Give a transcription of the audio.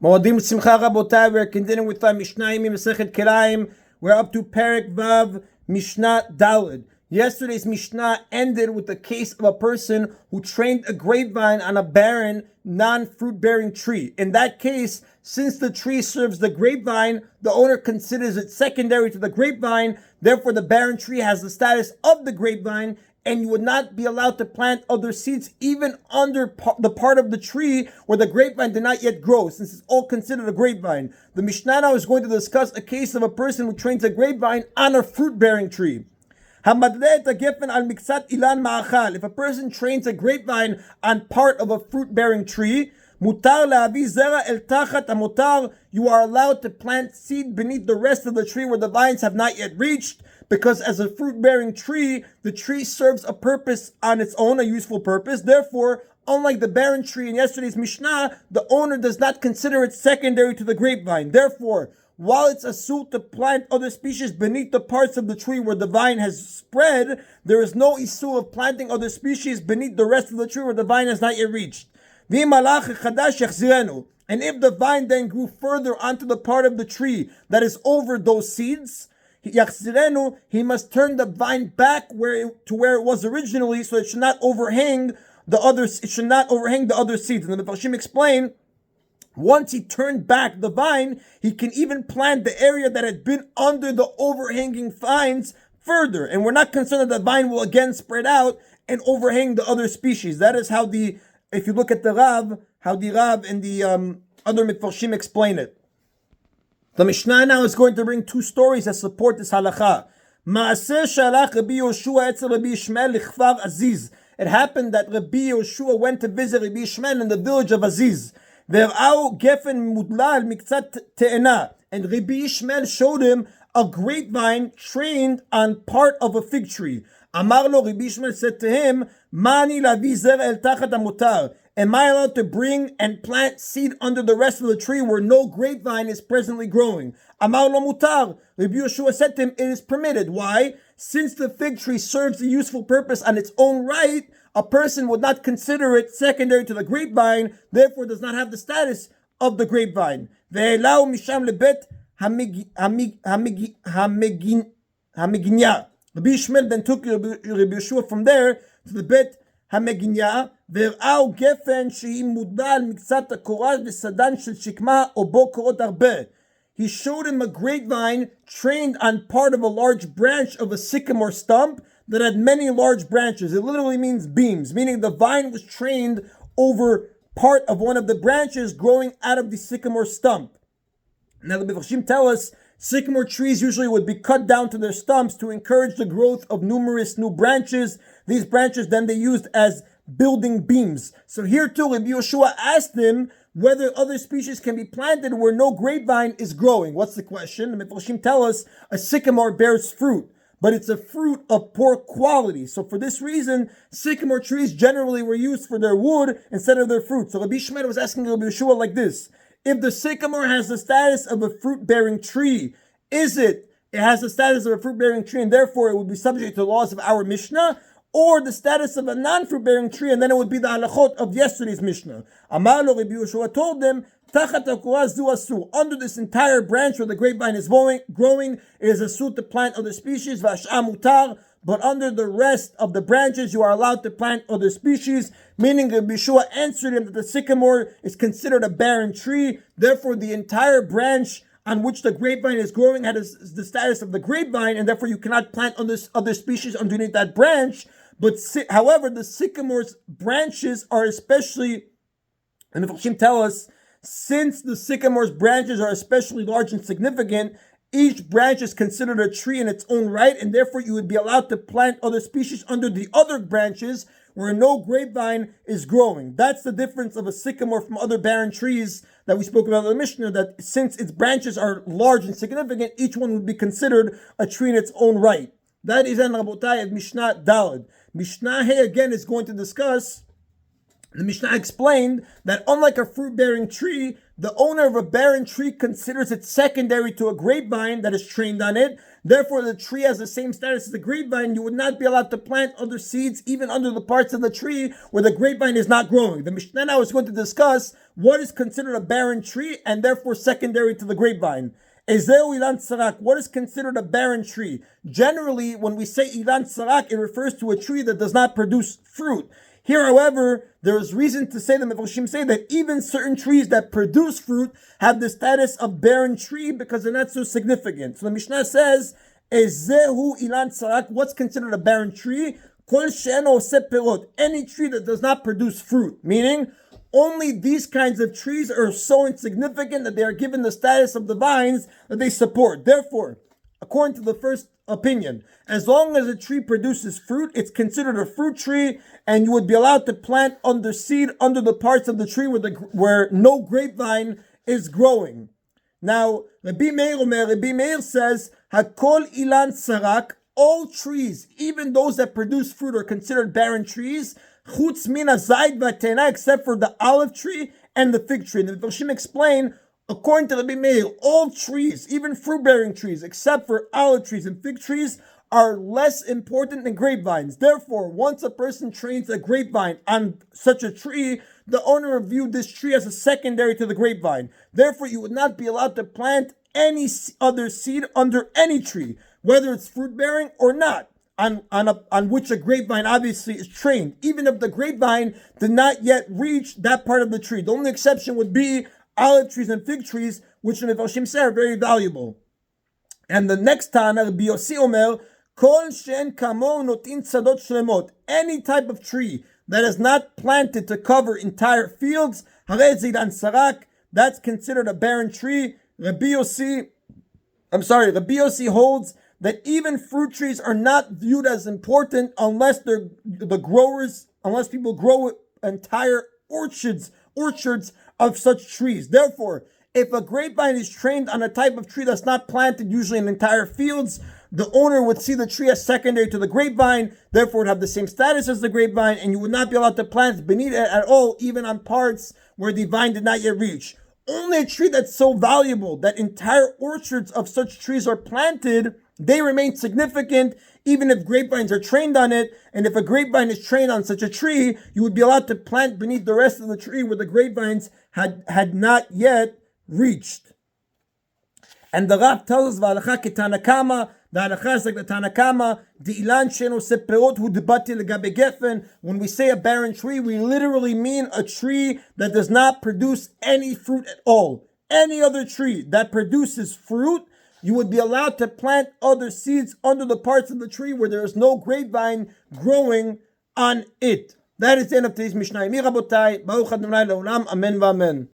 Moadim Simcha Rabotai, we're continuing with Mishna Yomi Masechet Kilayim. We're up to Perek Vav, Mishnah Daled. Yesterday's Mishnah ended with the case of a person who trained a grapevine on a barren, non-fruit-bearing tree. In that case, since the tree serves the grapevine, the owner considers it secondary to the grapevine. Therefore, the barren tree has the status of the grapevine, and you would not be allowed to plant other seeds even under the part of the tree where the grapevine did not yet grow, since it's all considered a grapevine. The Mishnah now is going to discuss a case of a person who trains a grapevine on a fruit-bearing tree. If a person trains a grapevine on part of a fruit-bearing tree, you are allowed to plant seed beneath the rest of the tree where the vines have not yet reached, because as a fruit-bearing tree, the tree serves a purpose on its own, a useful purpose. Therefore, unlike the barren tree in yesterday's Mishnah, the owner does not consider it secondary to the grapevine. Therefore, while it's asur to plant other species beneath the parts of the tree where the vine has spread, there is no issue of planting other species beneath the rest of the tree where the vine has not yet reached. And if the vine then grew further onto the part of the tree that is over those seeds, he must turn the vine back to where it was originally, so it should not overhang the others. It should not overhang the other seeds. And the Mefarshim explain, once he turned back the vine, he can even plant the area that had been under the overhanging vines further. And we're not concerned that the vine will again spread out and overhang the other species. That is how if you look at the Rav, how the Rav and the other Mefarshim explain it. The Mishnah now is going to bring two stories that support this halakha. It happened that Rabbi Yoshua went to visit Rabbi Ishmael in the village of Aziz. And Rabbi Ishmael showed him a grapevine trained on part of a fig tree. Amar lo, Rabbi Ishmael said to him, Mani lavi zer el tachat hamutar. Am I allowed to bring and plant seed under the rest of the tree where no grapevine is presently growing? Amar lo mutar. Rabbi Yoshua said to him, it is permitted. Why? Since the fig tree serves a useful purpose on its own right, a person would not consider it secondary to the grapevine, therefore does not have the status of the grapevine. Ve'elau misham lebet hamiginya. Rabbi Ishmael then took Rabbi Yoshua from there to the bet המגינה, והראו גפן שהיא מודע על מקצת הקורז וסדן של שקמה או בו קורות הרבה. He showed him a grapevine trained on part of a large branch of a sycamore stump that had many large branches. It literally means beams, meaning the vine was trained over part of one of the branches growing out of the sycamore stump. Now the Mefarshim tell us sycamore trees usually would be cut down to their stumps to encourage the growth of numerous new branches. These branches then they used as building beams. So here too, Rabbi Yoshua asked him whether other species can be planted where no grapevine is growing. What's the question? The Mefarshim tell us a sycamore bears fruit, but it's a fruit of poor quality. So for this reason, sycamore trees generally were used for their wood instead of their fruit. So Rabbi Ishmael was asking Rabbi Yoshua like this: if the sycamore has the status of a fruit-bearing tree, it has the status of a fruit-bearing tree and therefore it would be subject to the laws of our Mishnah, or the status of a non-fruit-bearing tree and then it would be the halachot of yesterday's Mishnah? Amar lo, Rabbi Yoshua told them, Tachat hakora zu asur. Under this entire branch where the grapevine is growing, it is asur to plant other species, v'ash'ah mutar, but under the rest of the branches you are allowed to plant other species, meaning Rabbi Yoshua answered him that the sycamore is considered a barren tree, therefore the entire branch on which the grapevine is growing has the status of the grapevine, and therefore you cannot plant other species underneath that branch. But however, the sycamore's branches are especially, and the Mefarshim tell us, since the sycamore's branches are especially large and significant, each branch is considered a tree in its own right, and therefore you would be allowed to plant other species under the other branches where no grapevine is growing. That's the difference of a sycamore from other barren trees that we spoke about in the Mishnah, that since its branches are large and significant, each one would be considered a tree in its own right. That is an Rabotai of Mishnah Daled. Mishnah Hey again is going to discuss, the Mishnah explained that unlike a fruit-bearing tree, the owner of a barren tree considers it secondary to a grapevine that is trained on it. Therefore, the tree has the same status as the grapevine. You would not be allowed to plant other seeds, even under the parts of the tree where the grapevine is not growing. The Mishnah now is going to discuss what is considered a barren tree and therefore secondary to the grapevine. Ezeu ilan sarak. What is considered a barren tree? Generally, when we say ilan sarak, it refers to a tree that does not produce fruit. Here, however, there is reason to say, the Mefarshim say, that even certain trees that produce fruit have the status of barren tree because they're not so significant. So the Mishnah says, Ezehu ilan sarak. What's considered a barren tree? Kol she'eno oseh perot. Any tree that does not produce fruit. Meaning, only these kinds of trees are so insignificant that they are given the status of the vines that they support. Therefore, according to the first opinion, as long as a tree produces fruit, it's considered a fruit tree, and you would be allowed to plant under seed under the parts of the tree where no grapevine is growing. Now, Rabbi Meir says, Hakol ilan sarak, all trees, even those that produce fruit, are considered barren trees, chutz min hazayit v'atena, except for the olive tree and the fig tree. And the Mefarshim explain, according to Rabbi Meir, all trees, even fruit-bearing trees, except for olive trees and fig trees, are less important than grapevines. Therefore, once a person trains a grapevine on such a tree, the owner viewed this tree as a secondary to the grapevine. Therefore, you would not be allowed to plant any other seed under any tree, whether it's fruit-bearing or not, on which a grapevine obviously is trained, even if the grapevine did not yet reach that part of the tree. The only exception would be olive trees and fig trees, which in the Mefarshim say are very valuable. And the next Tana, Rabbi Yossi Omer, Kol she'en kamo notin tzadot shlemot. Any type of tree that is not planted to cover entire fields, harei zidan sarak, that's considered a barren tree. Rabbi Yossi holds that even fruit trees are not viewed as important unless unless people grow entire orchards of such trees. Therefore, if a grapevine is trained on a type of tree that's not planted usually in entire fields, the owner would see the tree as secondary to the grapevine, therefore it would have the same status as the grapevine, and you would not be allowed to plant beneath it at all, even on parts where the vine did not yet reach. Only a tree that's so valuable that entire orchards of such trees are planted, they remain significant even if grapevines are trained on it. And if a grapevine is trained on such a tree, you would be allowed to plant beneath the rest of the tree where the grapevines had not yet reached. And the Rav tells us, V'alacha ketanakama, the halacha is like the Tanakama, Di'ilan she'en oseh perot hu dibati legabe gefen. When we say a barren tree, we literally mean a tree that does not produce any fruit at all. Any other tree that produces fruit, you would be allowed to plant other seeds under the parts of the tree where there is no grapevine growing on it. That is the end of today's Mishna Yomi, Rabotai. Baruch Adonai Leolam. Amen v'amen.